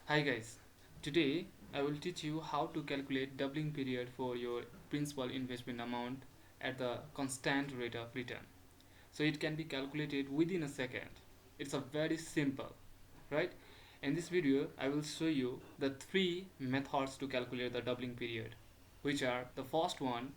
Hi guys, today I will teach you how to calculate doubling period for your principal investment amount at the constant rate of return. So it can be calculated within a second. It's a very simple, right? In this video I will show you the three methods to calculate the doubling period, which are the first one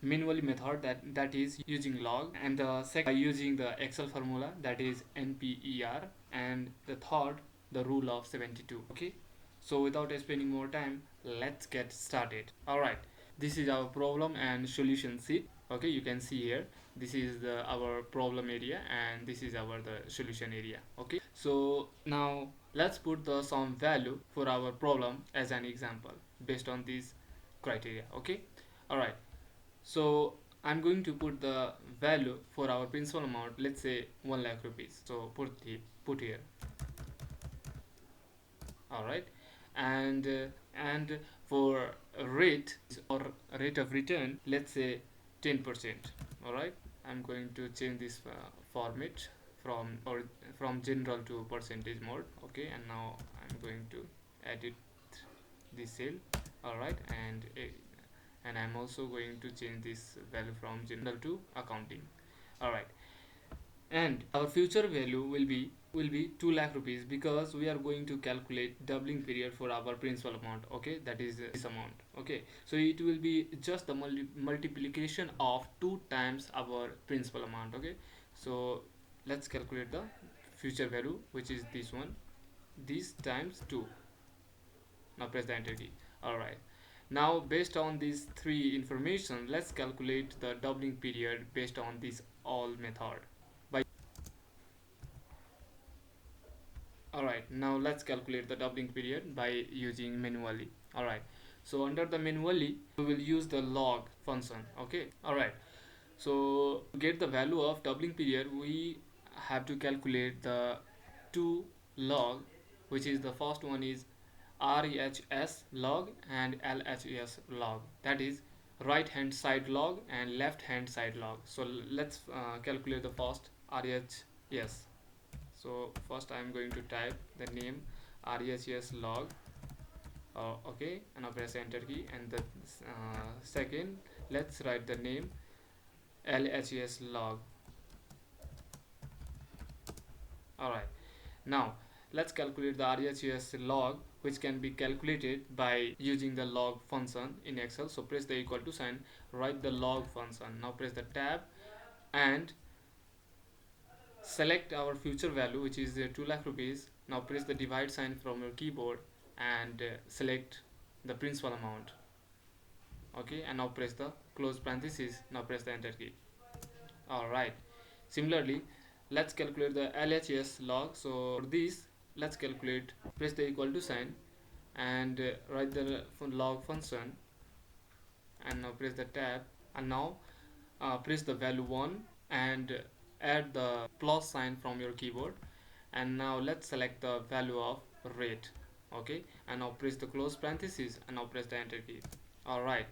manually method that is using log, and the second using the Excel formula, that is NPER, and the third the rule of 72. Okay, so without spending more time, let's get started. All right, this is our problem and solution sheet. Okay, you can see here, this is our problem area and this is the solution area. Okay, so now let's put the some value for our problem as an example based on these criteria. Okay, all right, so I'm going to put the value for our principal amount, let's say 1 lakh rupees. So put here. All right, and for a rate or rate of return, let's say 10%. All right, I'm going to change this format from general to percentage mode. Okay, and now I'm going to edit this cell. All right, and I'm also going to change this value from general to accounting. All right, and our future value will be 2 lakh rupees, because we are going to calculate doubling period for our principal amount. Okay, that is this amount. Okay, so it will be just the multiplication of 2 times our principal amount. Okay, so let's calculate the future value, which is this one, this times 2. Now press the enter key. All right, now based on these three information, let's calculate the doubling period based on this all method by. All right, now let's calculate the doubling period by using manually. All right, so under the manually we will use the log function. Okay, all right, so to get the value of doubling period, we have to calculate the two log, which is the first one is RHS log and LHS log, that is right hand side log and left hand side log. So let's calculate the first RHS. So first I am going to type the name RHS log. Okay, and I'll press enter key, and the second, let's write the name LHS log. Alright, now let's calculate the RHS log, which can be calculated by using the log function in Excel. So press the equal to sign, write the log function. Now press the tab and select our future value, which is 2 lakh rupees. Now press the divide sign from your keyboard and select the principal amount. Okay, and now press the close parenthesis. Now press the enter key. Alright, similarly, let's calculate the LHS log. So for this, let's calculate, press the equal to sign and write the log function, and now press the tab, and now press the value 1 and add the plus sign from your keyboard, and now let's select the value of rate. Okay, and now press the close parenthesis, and now press the enter key. All right,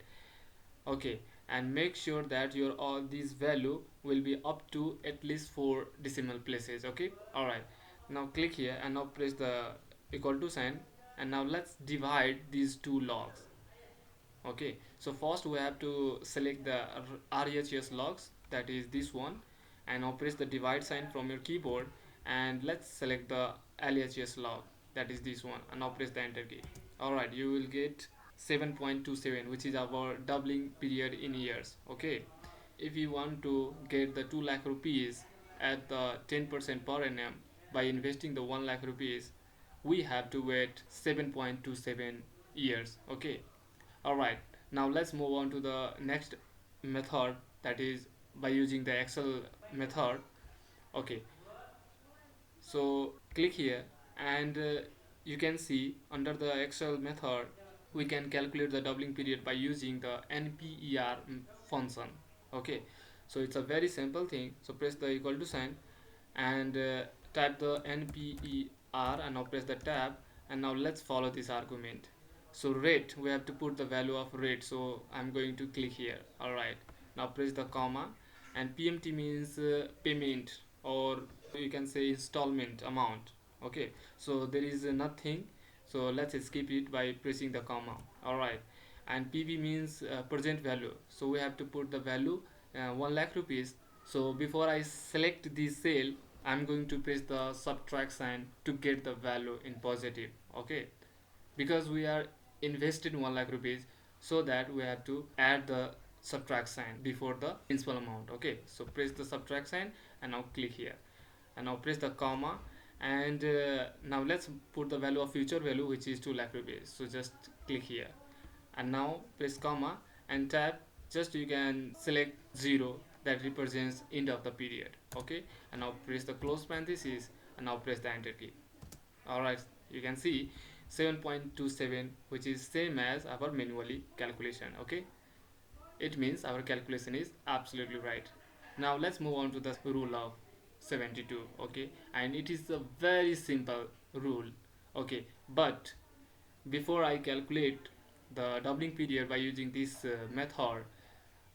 okay, and make sure that your all these value will be up to at least 4 decimal places. Okay, all right, now click here and now press the equal to sign, and now let's divide these two logs. Okay, so first we have to select the RHS logs, that is this one, and now press the divide sign from your keyboard, and let's select the LHS log, that is this one, and now press the enter key. Alright, you will get 7.27, which is our doubling period in years. Okay, if you want to get the 2 lakh rupees at the 10% per annum by investing the 1 lakh rupees, we have to wait 7.27 years. Okay, all right, now let's move on to the next method, that is by using the Excel method. Okay, so click here, and you can see under the Excel method we can calculate the doubling period by using the NPER function. Okay, so it's a very simple thing. So press the equal to sign and type the NPER, and now press the tab, and now let's follow this argument. So rate, we have to put the value of rate, so I'm going to click here. All right, now press the comma, and PMT means payment, or you can say installment amount. Okay, so there is nothing, so let's skip it by pressing the comma. Alright, and PV means present value, so we have to put the value 1 lakh rupees. So before I select this cell, I'm going to press the subtract sign to get the value in positive. Okay, because we are invested 1 lakh rupees, so that we have to add the subtract sign before the principal amount. Okay, so press the subtract sign and now click here, and now press the comma, and now let's put the value of future value, which is 2 lakh rupees. So just click here, and now press comma and tab. Just you can select 0, that represents end of the period. Okay, and now press the close parenthesis, and now press the enter key. Alright, you can see 7.27, which is same as our manually calculation. Okay, it means our calculation is absolutely right. Now let's move on to the rule of 72. Okay, and it is a very simple rule. Okay, but before I calculate the doubling period by using this method,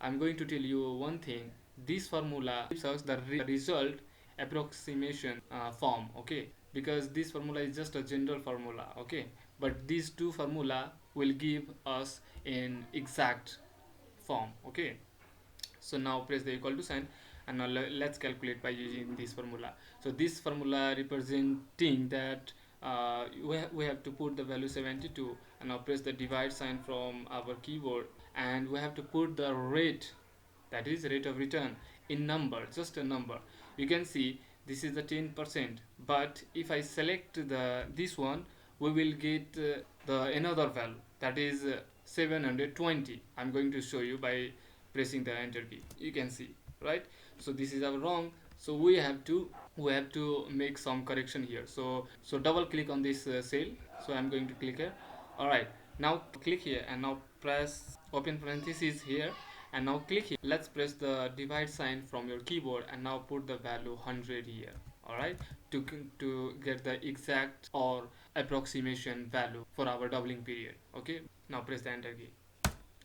I'm going to tell you one thing. This formula gives us the result approximation form. Okay, because this formula is just a general formula. Okay, but these two formula will give us an exact form. Okay, so now press the equal to sign, and now let's calculate by using this formula. So this formula representing that we have to put the value 72, and now press the divide sign from our keyboard, and we have to put the rate, that is rate of return, in number, just a number. You can see this is the 10%, but if I select the this one, we will get the another value, that is 720. I'm going to show you by pressing the enter key. You can see, right? So this is our wrong, so we have to make some correction here. So double click on this cell. So I'm going to click here. All right, now click here, and now press open parenthesis here, and now click here. Let's press the divide sign from your keyboard, and now put the value 100 here. All right, to get the exact or approximation value for our doubling period. Okay, now press the enter key.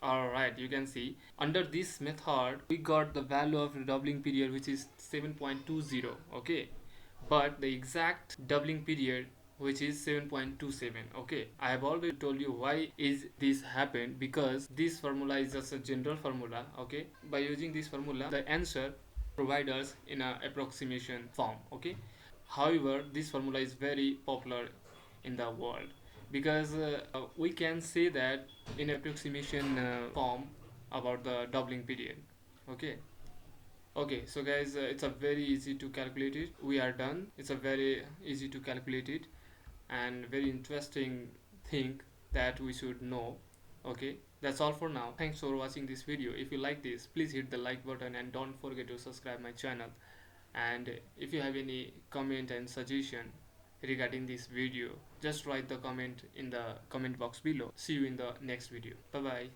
Alright, you can see under this method we got the value of the doubling period, which is 7.20. Okay, but the exact doubling period, which is 7.27. Okay, I have already told you why is this happened, because this formula is just a general formula. Okay, by using this formula the answer provide us in a approximation form. Okay, however this formula is very popular in the world, because we can say that in approximation form about the doubling period. Okay, okay, so guys, it's a very easy to calculate it. We are done. It's a very easy to calculate it, and very interesting thing that we should know. Okay, that's all for now. Thanks for watching this video. If you like this, please hit the like button, and don't forget to subscribe my channel. And if you have any comment and suggestion regarding this video, just write the comment in the comment box below. See you in the next video. Bye bye.